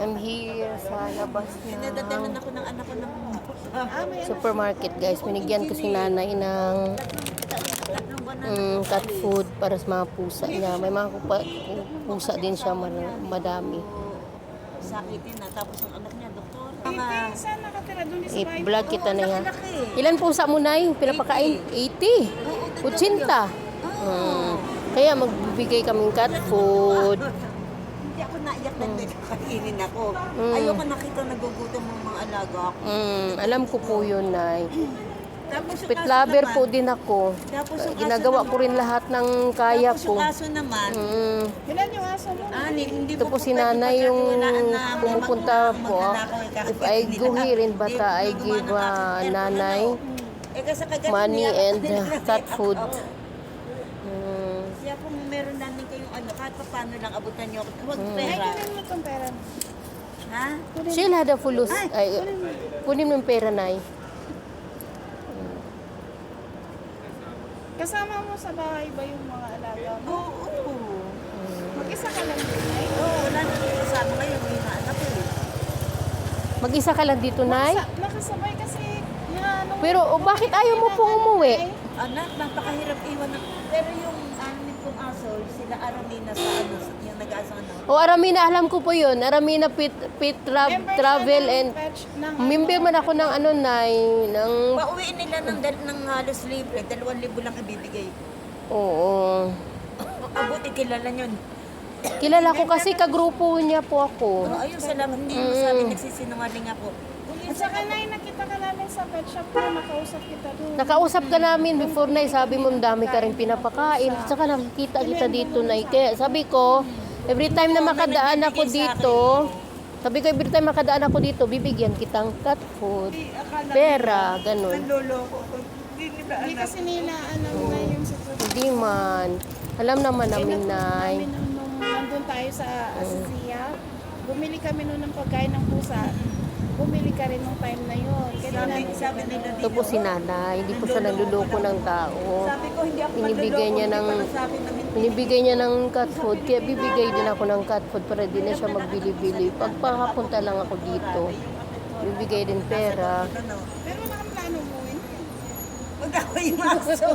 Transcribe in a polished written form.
I'm here sa labas Nadadalan ng ako ng anak ko ng supermarket, guys. Binigyan ko si nanay ng cat food para sa mga pusa niya. May mga pusa din siya, madami. sakitin na. Tapos ang anak niya, doktor. Saan nakatira doon sa bahay? I-vlog kita na yan. Laki-laki. Ilan pusa mo, nay? Pinapakain? 80? 80? Kaya magbibigay kaming cat food. Hindi ako naiyak na kainin ako. Ayoko nakita nagugutom ng mga alaga ko. Alam ko po yun, nay. Tapos yung Pet aso lover naman- po din ako. Tapos yung aso Ginagawa naman- ko rin lahat ng kaya Tapos ko. yung aso naman, Ilan yung aso mo? hindi Ito mo po si pwede nanay yung pagkatiwalaan na pumupunta po. magnanakaw eh, kahit If I hindi go nila- here in hindi Bata, I gumawa give ng aking nanay kasi kagaling money niya- and cat food. Kaya kung meron namin kayong kahit pa paano lang abutan niyo ako. Huwag Ay, pera. kunin mo itong pera. Ha? She'll have the fulus. Ay, kunin mo yung pera, nay. Kasama mo sa bahay ba yung mga alaga mo? Oo. Mag-isa ka lang din, ay? Oo, wala na yung kasama ngayon. May naanak ko eh. Mag-isa ka lang dito, nay? Nakasabay kasi yan. Pero bakit ayaw mo pong umuwi? Anak, napakahirap iwan ng... Pero yung amin kong aso, sila Aramina sa yung nag-aso O Aramina, alam ko po yun. Aramina Travel and... Member man ako ng nay, ng... Pauwiin nila ng halos libre. 2,000 lang ibibigay ko. Oo. Abuti kilala nyo. Kilala ko kasi kagrupo niya po ako. Ayun, salamat. Hindi mo sabi nagsisinungaling ako. At saka nay, nakita ka namin sa pet shop na nakausap kita doon. Nakausap ka namin before, nay, sabi mo dami ka rin pinapakain. At saka nakikita kita dito, nay. Kaya sabi ko, every time na makadaan ako dito, bibigyan kitang cat food, pera, ganun. Loloko ko. Hindi kasi nila, na yung sitwasyon. Hindi man. Alam naman namin, nay. Nung nandun tayo sa Asisiya, bumili kami noon ng pagkain ng pusa. Bumili ka rin nung time na yun. Kaya Sabi nila Ito po si nanay. Hindi po siya nanduloko ng tao. Sabi ko, hindi ako Binibigay niya ng sabi namin. binibigay niya ng cat food, kaya bibigay din ako ng cat food para din na siya magbili-bili. Pag pakapunta lang ako dito, bibigay din pera. Pero wala kang plano mo, Pag ako yung aso.